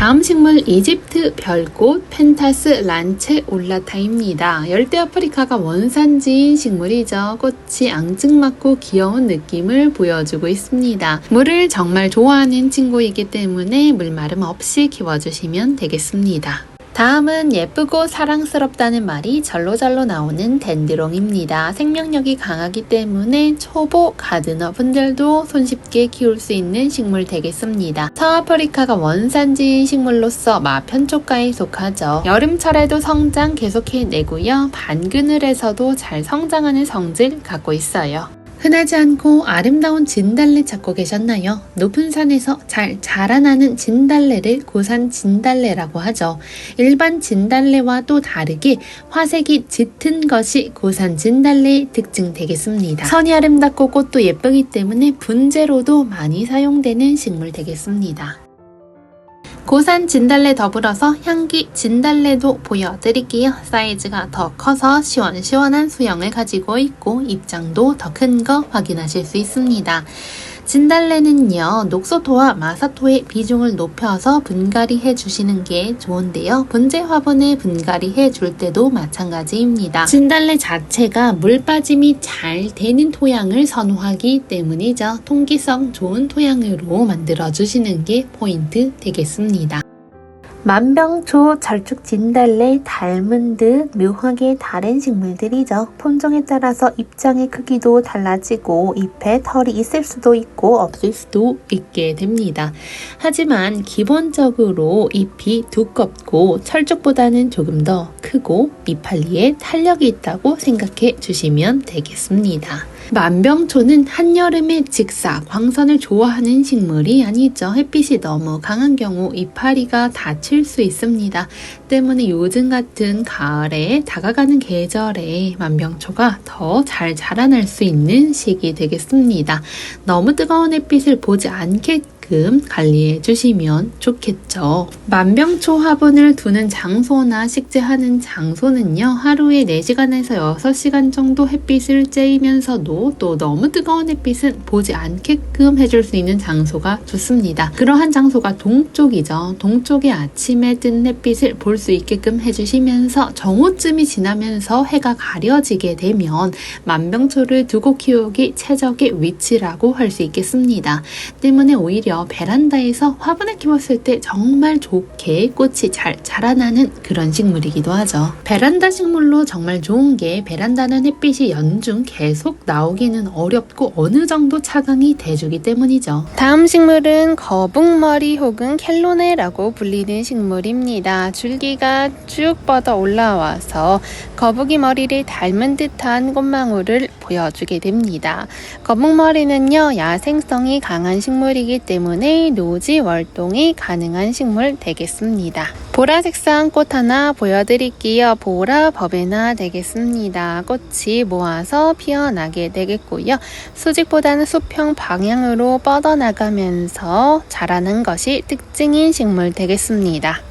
다음 식물 이집트 별꽃 펜타스 란체올라타입니다. 열대 아프리카가 원산지인 식물이죠. 꽃이 앙증맞고 귀여운 느낌을 보여주고 있습니다. 물을 정말 좋아하는 친구이기 때문에 물마름 없이 키워주시면 되겠습니다. 다음은 예쁘고 사랑스럽다는 말이 절로절로 나오는 덴드롱입니다. 생명력이 강하기 때문에 초보 가드너 분들도 손쉽게 키울 수 있는 식물 되겠습니다. 서아프리카가 원산지인 식물로서 마편초과에 속하죠. 여름철에도 성장 계속해내고요. 반그늘에서도 잘 성장하는 성질 갖고 있어요. 흔하지 않고 아름다운 진달래 찾고 계셨나요? 높은 산에서 잘 자라나는 진달래를 고산 진달래라고 하죠. 일반 진달래와 또 다르게 화색이 짙은 것이 고산 진달래의 특징 되겠습니다. 선이 아름답고 꽃도 예쁘기 때문에 분재로도 많이 사용되는 식물 되겠습니다. 고산 진달래 더불어서 향기 진달래도 보여드릴게요. 사이즈가 더 커서 시원시원한 수영을 가지고 있고 입장도 더 큰 거 확인하실 수 있습니다. 진달래는요, 녹소토와 마사토의 비중을 높여서 분갈이 해주시는 게 좋은데요. 분재 화분에 분갈이 해줄 때도 마찬가지입니다. 진달래 자체가 물 빠짐이 잘 되는 토양을 선호하기 때문이죠. 통기성 좋은 토양으로 만들어주시는 게 포인트 되겠습니다. 만병초 절축 진달래 닮은 듯 묘하게 다른 식물들이죠. 품종에 따라서 잎장의 크기도 달라지고 잎에 털이 있을 수도 있고 없을 수도 있게 됩니다. 하지만 기본적으로 잎이 두껍고 철쭉보다는 조금 더 크고 잎할리에 탄력이 있다고 생각해 주시면 되겠습니다. 만병초는 한여름의 직사, 광선을 좋아하는 식물이 아니죠. 햇빛이 너무 강한 경우 이파리가 다칠 수 있습니다. 때문에 요즘 같은 가을에 다가가는 계절에 만병초가 더 잘 자라날 수 있는 시기 되겠습니다. 너무 뜨거운 햇빛을 보지 않게끔 관리해 주시면 좋겠죠. 만병초 화분을 두는 장소나 식재하는 장소는요, 하루에 4시간에서 6시간 정도 햇빛을 쬐이면서도 또 너무 뜨거운 햇빛은 보지 않게끔 해줄 수 있는 장소가 좋습니다. 그러한 장소가 동쪽이죠. 동쪽에 아침에 뜬 햇빛을 볼 수 있게끔 해주시면서 정오쯤이 지나면서 해가 가려지게 되면 만병초를 두고 키우기 최적의 위치라고 할 수 있겠습니다. 때문에 오히려 베란다에서 화분을 키웠을 때 정말 좋게 꽃이 잘 자라나는 그런 식물이기도 하죠. 베란다 식물로 정말 좋은 게 베란다는 햇빛이 연중 계속 나오기는 어렵고 어느 정도 차광이 돼주기 때문이죠. 다음 식물은 거북머리 혹은 켈로네라고 불리는 식물입니다. 줄기가 쭉 뻗어 올라와서 거북이 머리를 닮은 듯한 꽃망울을 보여주게 됩니다. 거북머리는요, 야생성이 강한 식물이기 때문에 노지 월동이 가능한 식물 되겠습니다. 보라색상 꽃 하나 보여드릴게요. 보라 버베나 되겠습니다. 꽃이 모아서 피어나게 되겠고요. 수직보다는 수평 방향으로 뻗어나가면서 자라는 것이 특징인 식물 되겠습니다.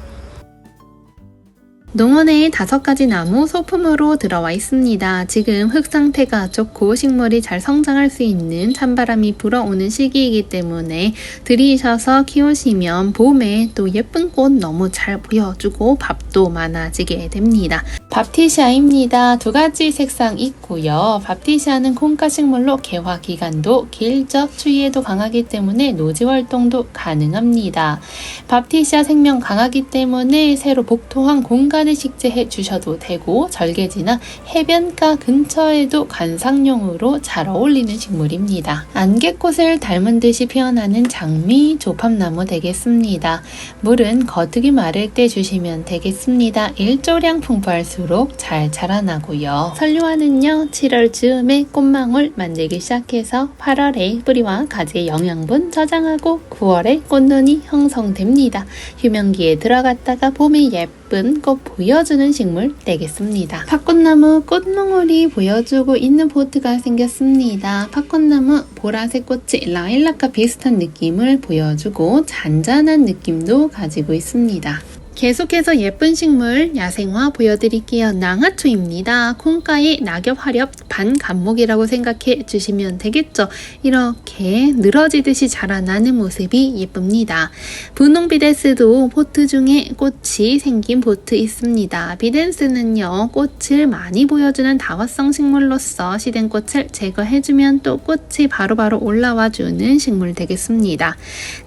농원에 5가지 나무 소품으로 들어와 있습니다. 지금 흙 상태가 좋고 식물이 잘 성장할 수 있는 찬바람이 불어오는 시기이기 때문에 들이셔서 키우시면 봄에 또 예쁜 꽃 너무 잘 보여주고 밥도 많아지게 됩니다. 밥티시아입니다. 2가지 색상 있고요. 밥티시아는 콩가 식물로 개화 기간도 길죠. 추위에도 강하기 때문에 노지 활동도 가능합니다. 밥티시아 생명 강하기 때문에 새로 복토한 공간을 식재해 주셔도 되고 절개지나 해변가 근처에도 관상용으로 잘 어울리는 식물입니다. 안개꽃을 닮은 듯이 피어나는 장미 조팝나무 되겠습니다. 물은 겉흙이 마를 때 주시면 되겠습니다. 일조량 풍부할수록 잘 자라나고요. 설류화는요, 7월 즈음에 꽃망울 만들기 시작해서 8월에 뿌리와 가지의 영양분 저장하고 9월에 꽃눈이 형성됩니다. 휴명기에 들어갔다가 봄에 예쁜 꽃 보여주는 식물 되겠습니다. 팥꽃나무 꽃망울이 보여주고 있는 포트가 생겼습니다. 팥꽃나무 보라색 꽃이 라일락과 비슷한 느낌을 보여주고 잔잔한 느낌도 가지고 있습니다. 계속해서 예쁜 식물 야생화 보여드릴게요. 낭하초입니다. 콩가의 낙엽 화렵 반감목이라고 생각해 주시면 되겠죠. 이렇게 늘어지듯이 자라나는 모습이 예쁩니다. 분홍 비덴스도 포트 중에 꽃이 생긴 포트 있습니다. 비덴스는요, 꽃을 많이 보여주는 다화성 식물로서 시든 꽃을 제거해주면 또 꽃이 바로바로 올라와주는 식물 되겠습니다.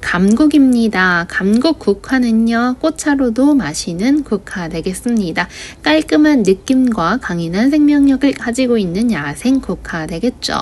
감국입니다. 감국 국화는요, 꽃차로도 마시는 국화 되겠습니다. 깔끔한 느낌과 강인한 생명력을 가지고 있는 야생 국화 되겠죠.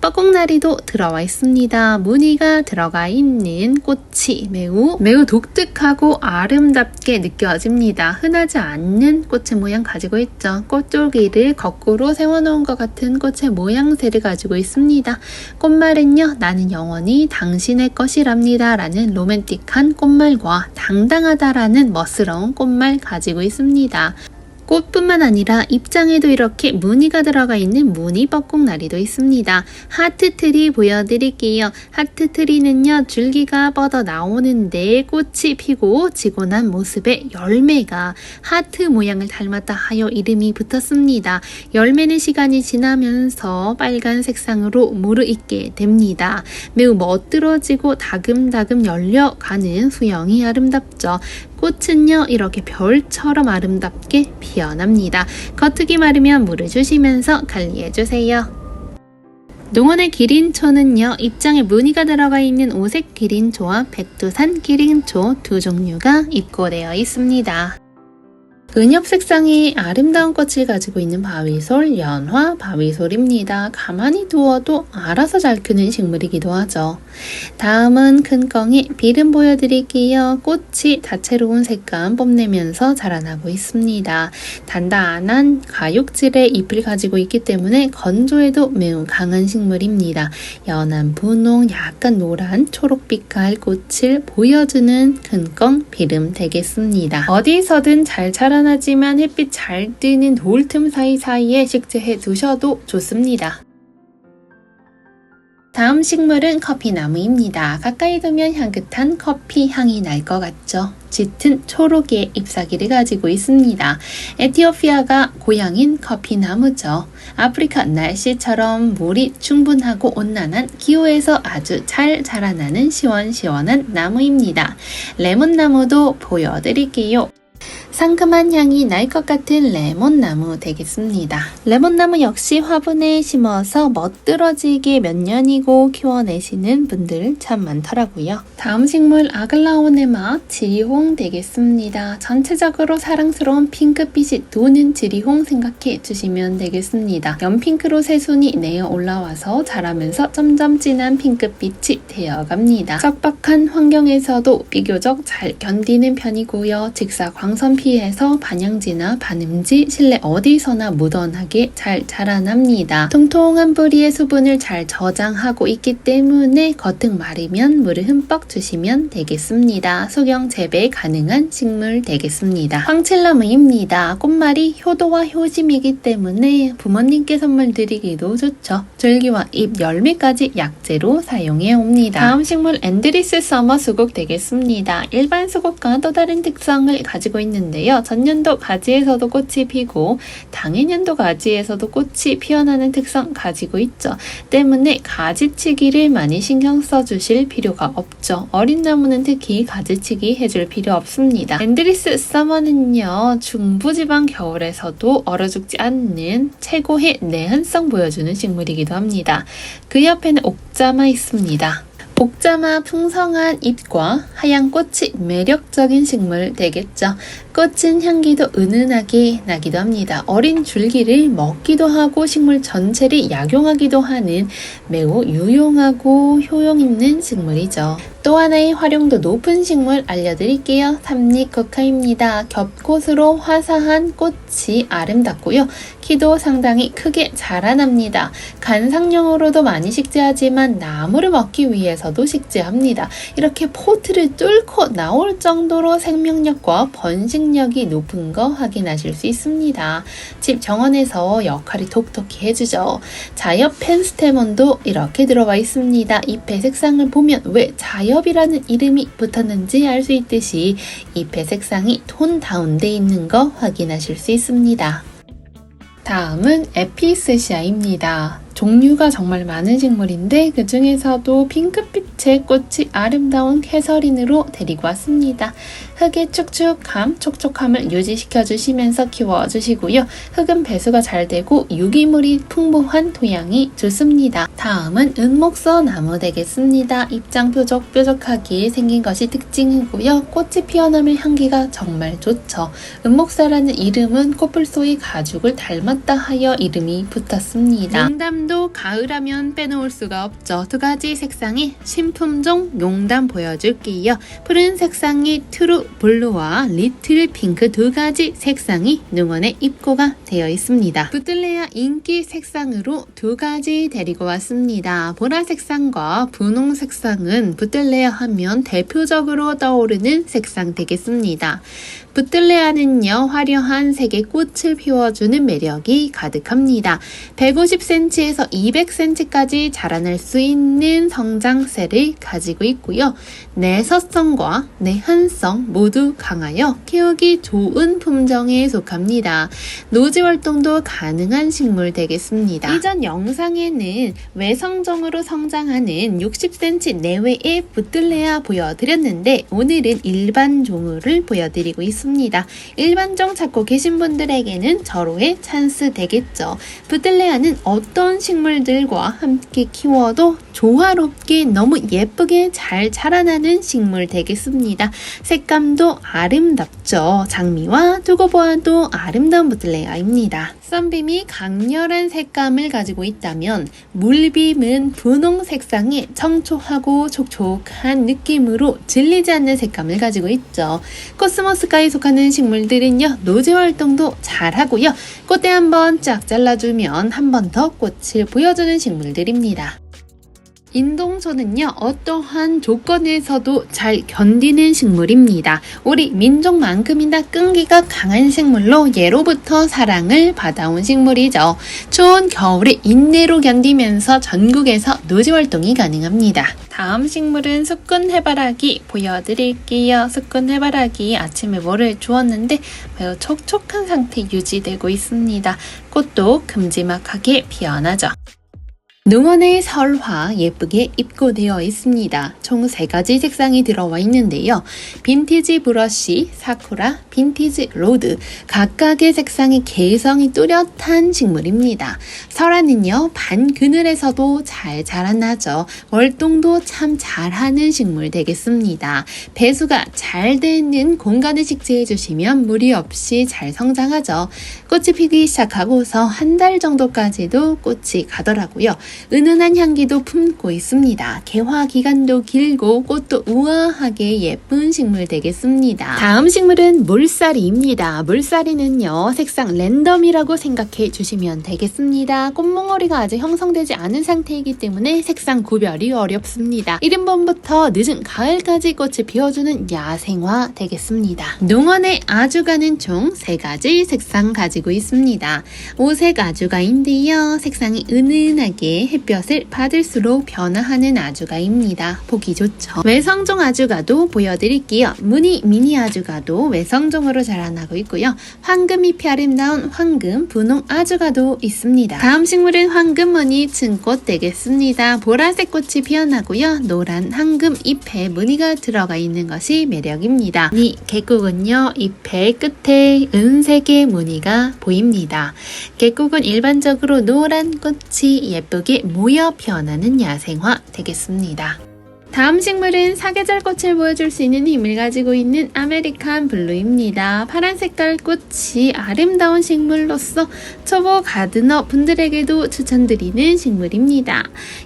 뻐꾹나리도 들어와 있습니다. 무늬가 들어가 있는 꽃이 매우 독특하고 아름답게 느껴집니다. 흔하지 않는 꽃의 모양 가지고 있죠. 꽃줄기를 거꾸로 세워놓은 것 같은 꽃의 모양새를 가지고 있습니다. 꽃말은요, 나는 영원히 당신의 것이랍니다 라는 로맨틱한 꽃말과 당당하다라는 멋스러운 꽃말 가지고 있습니다. 꽃뿐만 아니라 입장에도 이렇게 무늬가 들어가 있는 무늬 뻐꾹나리도 있습니다. 하트트리 보여드릴게요. 하트트리는요, 줄기가 뻗어 나오는데 꽃이 피고 지고 난 모습에 열매가 하트 모양을 닮았다 하여 이름이 붙었습니다. 열매는 시간이 지나면서 빨간 색상으로 무르익게 됩니다. 매우 멋들어지고 다금다금 열려가는 수영이 아름답죠. 꽃은요, 이렇게 별처럼 아름답게 피어납니다. 겉흙이 마르면 물을 주시면서 관리해주세요. 농원의 기린초는요, 입장에 무늬가 들어가 있는 오색 기린초와 백두산 기린초 두 종류가 입고되어 있습니다. 은엽 색상의 아름다운 꽃을 가지고 있는 바위솔, 연화 바위솔입니다. 가만히 두어도 알아서 잘 크는 식물이기도 하죠. 다음은 큰껑이 비름 보여드릴게요. 꽃이 다채로운 색감 뽐내면서 자라나고 있습니다. 단단한 가육질의 잎을 가지고 있기 때문에 건조에도 매우 강한 식물입니다. 연한 분홍, 약간 노란, 초록빛깔 꽃을 보여주는 큰껑 비름 되겠습니다. 어디서든 잘 자라나지만 햇빛 잘 뜨는 돌틈 사이사이에 식재해 두셔도 좋습니다. 다음 식물은 커피나무입니다. 가까이 두면 향긋한 커피 향이 날 것 같죠? 짙은 초록의 잎사귀를 가지고 있습니다. 에티오피아가 고향인 커피나무죠. 아프리카 날씨처럼 물이 충분하고 온난한 기후에서 아주 잘 자라나는 시원시원한 나무입니다. 레몬나무도 보여드릴게요. 상큼한 향이 날 것 같은 레몬나무 되겠습니다. 레몬나무 역시 화분에 심어서 멋들어지게 몇 년이고 키워내시는 분들 참 많더라고요. 다음 식물 아글라오네마 지리홍 되겠습니다. 전체적으로 사랑스러운 핑크빛이 도는 지리홍 생각해 주시면 되겠습니다. 연핑크로 새순이 내어 올라와서 자라면서 점점 진한 핑크빛이 되어갑니다. 척박한 환경에서도 비교적 잘 견디는 편이고요. 직사광선 피해서 반양지나 반음지, 실내 어디서나 무던하게 잘 자라납니다. 통통한 뿌리의 수분을 잘 저장하고 있기 때문에 겉흙 마르면 물을 흠뻑 주시면 되겠습니다. 소경 재배 가능한 식물 되겠습니다. 황칠나무입니다. 꽃말이 효도와 효심이기 때문에 부모님께 선물 드리기도 좋죠. 줄기와 잎, 열매까지 약재로 사용해 옵니다. 다음 식물 앤드리스 서머 수국 되겠습니다. 일반 수국과 또 다른 특성을 가지고 있는데요. 전년도 가지에서도 꽃이 피고 당해년도 가지에서도 꽃이 피어나는 특성 가지고 있죠. 때문에 가지치기를 많이 신경 써주실 필요가 없죠. 어린 나무는 특히 가지치기 해줄 필요 없습니다. 앤드리스 서머는요, 중부지방 겨울에서도 얼어 죽지 않는 최고의 내한성 보여주는 식물이기도 합니다. 그 옆에는 옥자마 있습니다. 옥자마 풍성한 잎과 하얀 꽃이 매력적인 식물 되겠죠. 꽃은 향기도 은은하게 나기도 합니다. 어린 줄기를 먹기도 하고 식물 전체를 약용하기도 하는 매우 유용하고 효용 있는 식물이죠. 또 하나의 활용도 높은 식물 알려드릴게요. 삼립국화입니다. 겹꽃으로 화사한 꽃이 아름답고요. 키도 상당히 크게 자라납니다. 관상용으로도 많이 식재하지만 나무를 먹기 위해서도 식재합니다. 이렇게 포트를 뚫고 나올 정도로 생명력과 번식력이 높은 거 확인하실 수 있습니다. 집 정원에서 역할이 톡톡히 해주죠. 자엽 펜스테몬도 이렇게 들어와 있습니다. 잎의 색상을 보면 왜 자엽 기업이라는 이름이 붙었는지 알 수 있듯이 잎의 색상이 톤 다운돼 있는 거 확인하실 수 있습니다. 다음은 에피세시아입니다. 종류가 정말 많은 식물인데 그 중에서도 핑크빛의 꽃이 아름다운 캐서린으로 데리고 왔습니다. 흙의 축축함, 촉촉함을 유지시켜 주시면서 키워주시고요. 흙은 배수가 잘 되고 유기물이 풍부한 토양이 좋습니다. 다음은 은목서 나무 되겠습니다. 입장 뾰족뾰족하게 생긴 것이 특징이고요. 꽃이 피어나면 향기가 정말 좋죠. 은목사라는 이름은 코뿔소의 가죽을 닮았다 하여 이름이 붙었습니다. 용담도 가을하면 빼놓을 수가 없죠. 두 가지 색상의 신품종 용담 보여줄게요. 푸른 색상의 트루 블루와 리틀 핑크 두 가지 색상이 능원의 입고가 되어 있습니다. 부틀레아 인기 색상으로 두 가지 데리고 왔습니다. 보라 색상과 분홍 색상은 부틀레아 하면 대표적으로 떠오르는 색상 되겠습니다. 부틀레아는요, 화려한 색의 꽃을 피워주는 매력이 가득합니다. 150cm에서 200cm까지 자라날 수 있는 성장세를 가지고 있고요. 내서성과 내한성 모두 강하여 키우기 좋은 품종에 속합니다. 노지 활동도 가능한 식물 되겠습니다. 이전 영상에는 외성종으로 성장하는 60cm 내외의 부틀레아 보여드렸는데 오늘은 일반 종을 보여드리고 있습니다. 일반종 찾고 계신 분들에게는 절호의 찬스 되겠죠. 부틀레아는 어떤 식물들과 함께 키워도 조화롭게 너무 예쁘게 잘 자라나는 식물 되겠습니다. 색감도 아름답죠. 장미와 두고 보아도 아름다운 부틀레아입니다. 썬빔이 강렬한 색감을 가지고 있다면 물빔은 분홍 색상의 청초하고 촉촉한 느낌으로 질리지 않는 색감을 가지고 있죠. 코스모스과에 속하는 식물들은요, 노지 활동도 잘하고요. 꽃대 한번 쫙 잘라주면 한 번 더 꽃을 보여주는 식물들입니다. 인동초는요, 어떠한 조건에서도 잘 견디는 식물입니다. 우리 민족만큼이나 끈기가 강한 식물로 예로부터 사랑을 받아온 식물이죠. 추운 겨울에 인내로 견디면서 전국에서 노지 활동이 가능합니다. 다음 식물은 수꾼 해바라기 보여드릴게요. 수꾼 해바라기 아침에 물을 주었는데 매우 촉촉한 상태 유지되고 있습니다. 꽃도 큼지막하게 피어나죠. 능원의 설화 예쁘게 입고되어 있습니다. 총 3가지 색상이 들어와 있는데요. 빈티지 브러쉬, 사쿠라, 빈티지 로드 각각의 색상이 개성이 뚜렷한 식물입니다. 설화는요, 반그늘에서도 잘 자라나죠. 월동도 참 잘하는 식물 되겠습니다. 배수가 잘 되는 공간을 식재해 주시면 무리 없이 잘 성장하죠. 꽃이 피기 시작하고서 한 달 정도까지도 꽃이 가더라고요. 은은한 향기도 품고 있습니다. 개화 기간도 길고 꽃도 우아하게 예쁜 식물 되겠습니다. 다음 식물은 물사리입니다. 물사리는요, 색상 랜덤이라고 생각해 주시면 되겠습니다. 꽃몽오리가 아직 형성되지 않은 상태이기 때문에 색상 구별이 어렵습니다. 이른 봄부터 늦은 가을까지 꽃을 피워주는 야생화 되겠습니다. 농원에 아주가는 총 3가지 색상 가지고 있습니다. 오색 아주가인데요, 색상이 은은하게 햇볕을 받을수록 변화하는 아주가입니다. 보기 좋죠. 외성종 아주가도 보여드릴게요. 무늬 미니 아주가도 외성종으로 자라나고 있고요. 황금잎이 아름다운 황금 분홍 아주가도 있습니다. 다음 식물은 황금무늬 층꽃 되겠습니다. 보라색 꽃이 피어나고요. 노란 황금 잎에 무늬가 들어가 있는 것이 매력입니다. 이 개국은요, 잎의 끝에 은색의 무늬가 보입니다. 개국은 일반적으로 노란 꽃이 예쁘게 모여 피어나는 야생화 되겠습니다. 다음 식물은 사계절 꽃을 보여줄 수 있는 힘을 가지고 있는 아메리칸 블루입니다. 파란 색깔 꽃이 아름다운 식물로서 초보 가드너 분들에게도 추천드리는 식물입니다.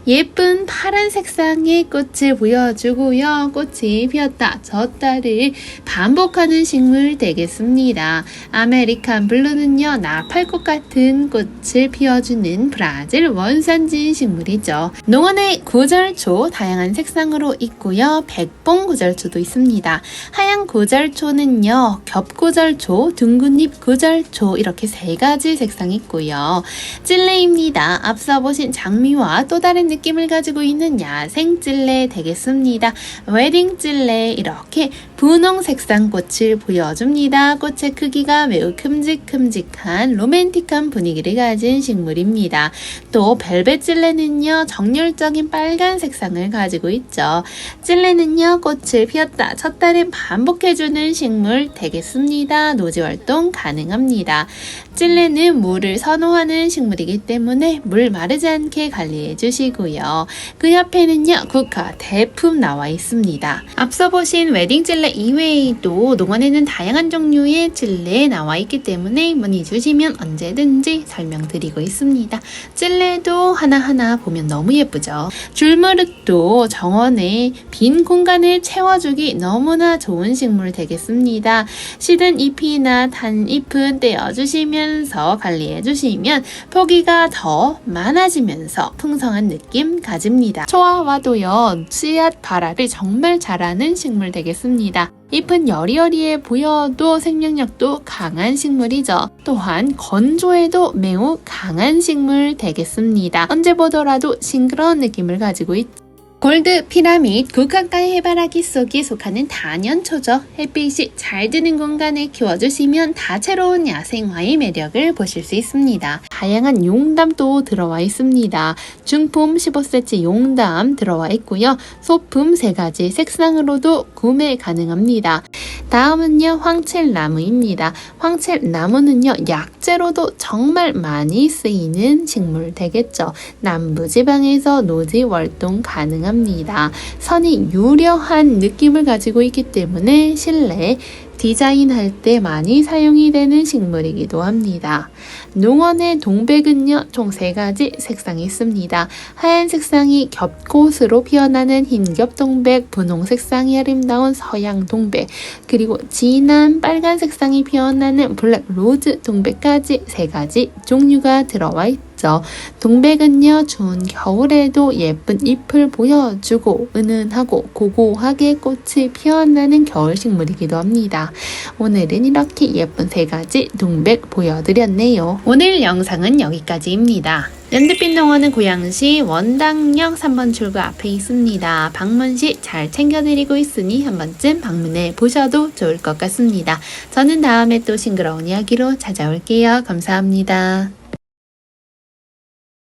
예쁜 파란 색상의 꽃을 보여주고요. 꽃이 피었다 졌다를 반복하는 식물 되겠습니다. 아메리칸 블루는요, 나팔꽃 같은 꽃을 피워주는 브라질 원산지 식물이죠. 농원의 구절초 다양한 색상으로 색상으로 있고요. 백봉 구절초도 있습니다. 하얀 구절초는요, 겹구절초, 둥근잎 구절초 이렇게 세 가지 색상이 있고요. 찔레입니다. 앞서 보신 장미와 또 다른 느낌을 가지고 있는 야생 찔레 되겠습니다. 웨딩 찔레 이렇게 분홍 색상 꽃을 보여줍니다. 꽃의 크기가 매우 큼직큼직한 로맨틱한 분위기를 가진 식물입니다. 또 벨벳 찔레는요, 정열적인 빨간 색상을 가지고 있죠. 찔레는요, 꽃을 피웠다 쳤다를 반복해주는 식물 되겠습니다. 노지 활동 가능합니다. 찔레는 물을 선호하는 식물이기 때문에 물 마르지 않게 관리해 주시고요. 그 옆에는요, 국화 대품 나와 있습니다. 앞서 보신 웨딩 찔레 이외에도 농원에는 다양한 종류의 찔레 나와 있기 때문에 문의 주시면 언제든지 설명드리고 있습니다. 찔레도 하나하나 보면 너무 예쁘죠. 줄무릇도 정원에 빈 공간을 채워주기 너무나 좋은 식물 되겠습니다. 시든 잎이나 단 잎은 떼어주시면서 관리해주시면 포기가 더 많아지면서 풍성한 느낌 가집니다. 초아와도요, 씨앗 발화를 정말 잘하는 식물 되겠습니다. 잎은 여리여리해 보여도 생명력도 강한 식물이죠. 또한 건조에도 매우 강한 식물 되겠습니다. 언제 보더라도 싱그러운 느낌을 가지고 있죠. 골드 피라밋, 국화가의 해바라기 속에 속하는 단연초죠. 햇빛이 잘 드는 공간에 키워주시면 다채로운 야생화의 매력을 보실 수 있습니다. 다양한 용담도 들어와 있습니다. 중품 15cm 용담 들어와 있고요. 소품 3가지 색상으로도 구매 가능합니다. 다음은요, 황칠나무입니다. 황칠나무는요, 약재로도 정말 많이 쓰이는 식물 되겠죠. 남부지방에서 노지 활동 가능합니다. 선이 유려한 느낌을 가지고 있기 때문에 실내 디자인할 때 많이 사용이 되는 식물이기도 합니다. 농원의 동백은요, 총 3가지 색상이 있습니다. 하얀 색상이 겹꽃으로 피어나는 흰겹동백, 분홍 색상이 아름다운 서양동백, 그리고 진한 빨간 색상이 피어나는 블랙로즈 동백까지 3가지 종류가 들어와 있죠. 동백은요, 추운 겨울에도 예쁜 잎을 보여주고 은은하고 고고하게 꽃이 피어나는 겨울 식물이기도 합니다. 오늘은 이렇게 예쁜 3가지 동백 보여드렸네요. 오늘 영상은 여기까지입니다. 연두빛 농원은 고양시 원당역 3번 출구 앞에 있습니다. 방문 시 잘 챙겨드리고 있으니 한 번쯤 방문해 보셔도 좋을 것 같습니다. 저는 다음에 또 싱그러운 이야기로 찾아올게요. 감사합니다.